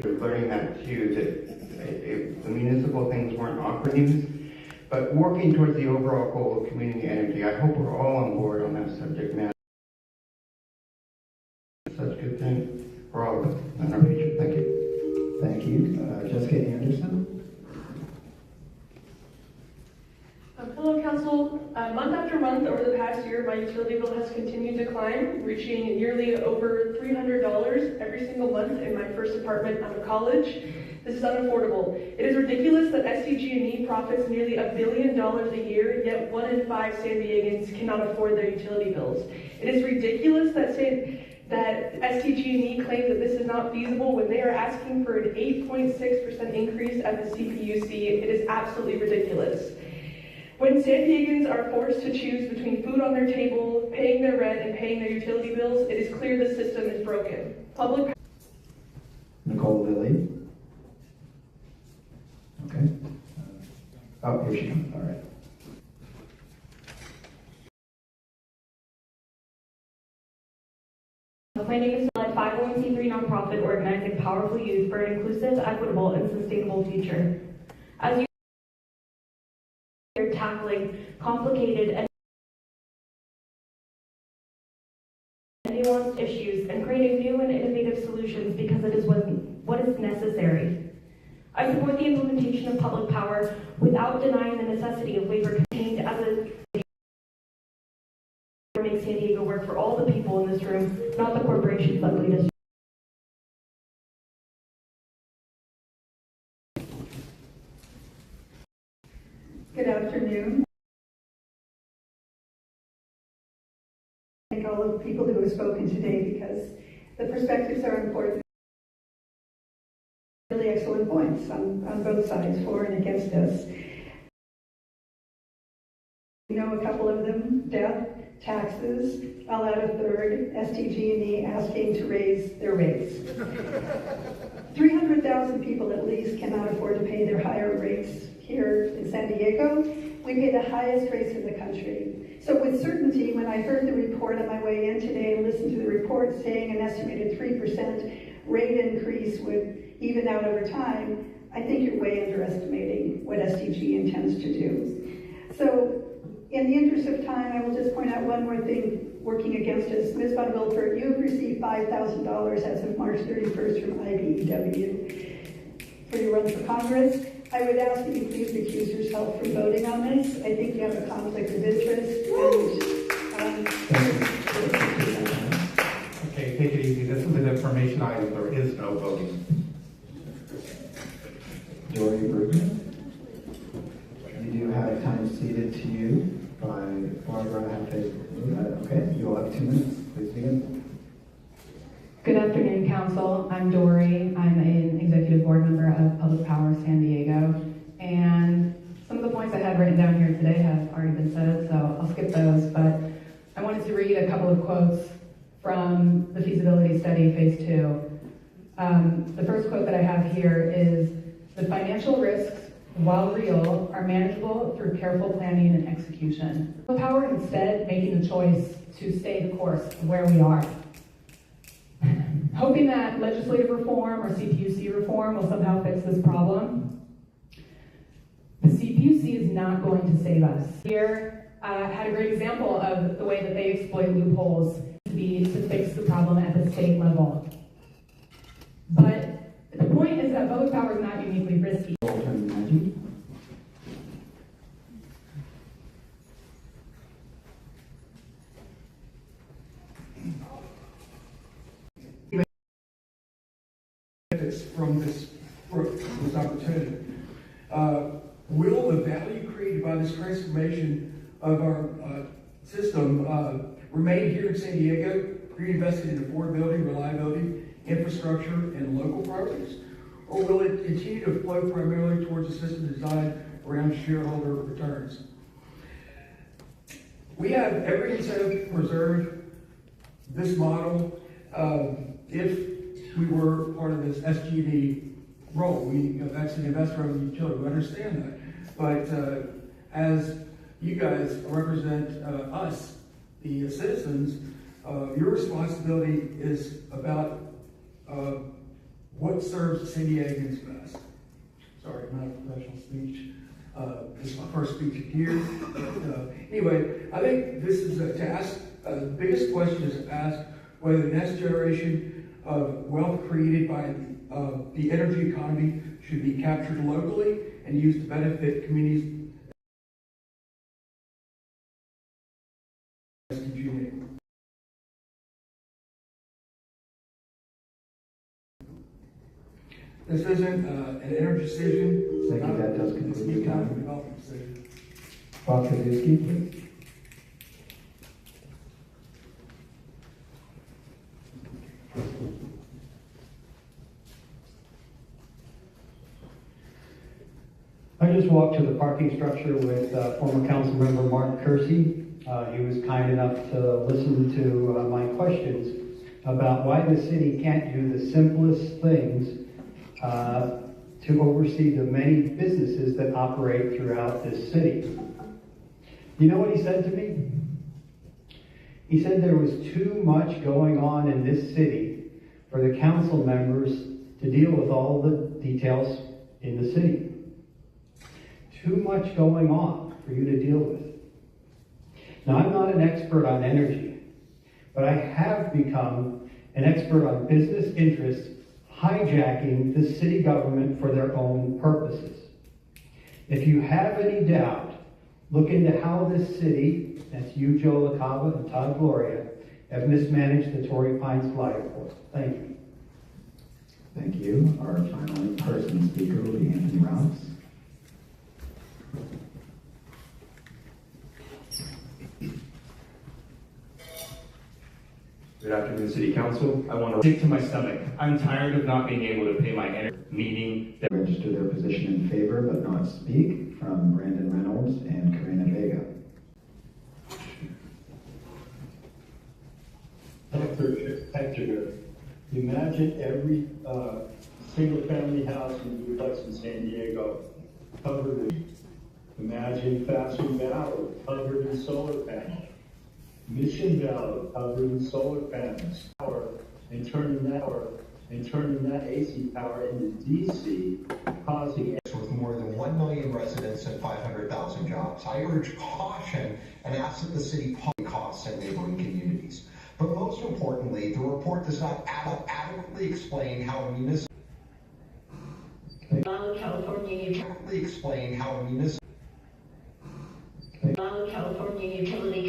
learning that too, the municipal things weren't awkward news, but working towards the overall goal of community energy. I hope we're all on board on that subject matter. Such a good thing for all of us and our future. Thank you. Thank you. Jessica Anderson. Hello, Council. Month after month over the past year, my utility bill has continued to climb, reaching nearly over $300 every single month in my first apartment out of college. This is unaffordable. It is ridiculous that SDG&E profits nearly $1 billion a year, yet 1 in 5 San Diegans cannot afford their utility bills. It is ridiculous that SDG&E claims that this is not feasible when they are asking for an 8.6% increase at the CPUC. It is absolutely ridiculous. When San Diegans are forced to choose between food on their table, paying their rent, and paying their utility bills, it is clear the system is broken. Nicole Lilly. Okay. Oh, here she comes. All right. My name is a 501c3 nonprofit organizing powerful youth for an inclusive, equitable, and sustainable future. As you are tackling complicated and nuanced issues and creating new and innovative solutions because it is what is necessary. I support the implementation of public power without denying the necessity of labor contained as a make San Diego work for all the people in this room, not the corporations that lead us. Good afternoon. Thank all of the people who have spoken today because the perspectives are important. Really excellent points on both sides, for and against us. We know a couple of them: death, taxes. I'll add a third: SDG&E asking to raise their rates. 300,000 people at least cannot afford to pay their higher rates here in San Diego. We pay the highest rates in the country. So with certainty, when I heard the report on my way in today and listened to the report saying an estimated 3% rate increase would even out over time, I think you're way underestimating what SDG intends to do. So in the interest of time, I will just point out one more thing working against us. Ms. Von Wilfert, you have received $5,000 as of March 31st from IBEW for your run for Congress. I would ask that you please recuse yourself from voting on this. I think you have a conflict of interest. Okay, take it easy. This is an information item. There is no voting. Dory Bergman. You do have time ceded to you by Barbara Hafe. Okay, you will have 2 minutes. Please begin. Good afternoon, Council. I'm Dory. I'm an executive board member of Public Power San Diego. And some of the points I had written down here today have already been said, so I'll skip those. But I wanted to read a couple of quotes from the feasibility study, phase 2. The first quote that I have here is, "The financial risks, while real, are manageable through careful planning and execution." Public Power instead making the choice to stay the course of where we are, hoping that legislative reform or CPUC reform will somehow fix this problem. The CPUC is not going to save us. Here had a great example of the way that they exploit loopholes to fix the problem at the state level. But the point is that public power is not uniquely risky. From this opportunity. Will the value created by this transformation of our system remain here in San Diego, reinvested in affordability, reliability, infrastructure, and local priorities? Or will it continue to flow primarily towards a system designed around shareholder returns? We have every incentive to preserve this model if we were part of this SG&E role. That's an investor owned utility. We understand that. But as you guys represent us, the citizens, your responsibility is about what serves San Diegans best. Sorry, not a professional speech. This is my first speech here. But, anyway, I think this is to ask, the biggest question is to ask whether the next generation of wealth created by the energy economy should be captured locally and used to benefit communities. This isn't an energy decision. Thank you, that does conclude It's an your economic time. development decision. Bob Kaczynski, please. I just walked to the parking structure with former council member Mark Kersey. He was kind enough to listen to my questions about why the city can't do the simplest things to oversee the many businesses that operate throughout this city. You know what he said to me? He said there was too much going on in this city for the council members to deal with all the details in the city. Too much going on for you to deal with. Now, I'm not an expert on energy, but I have become an expert on business interests hijacking the city government for their own purposes. If you have any doubt, look into how this city, that's you, Joe LaCava, and Todd Gloria, have mismanaged the Torrey Pines Flyport. Thank you. Thank you. Our final in-person speaker will be Anthony Rouse. Good afternoon, City Council. I want to stick to my stomach. I'm tired of not being able to pay my energy, meaning that Register their position in favor but not speak from Brandon Reynolds and Karina Vega. Hector, imagine every single-family house and duplex in San Diego covered in. Imagine Fashion Valley covered in solar panels. Mission Valley covered in solar panels. And turning that AC power into DC, causing with more than 1 million residents and 500,000 jobs. I urge caution and ask that the city pay costs in neighboring communities. But most importantly, the report does not adequately explain how municipal California utility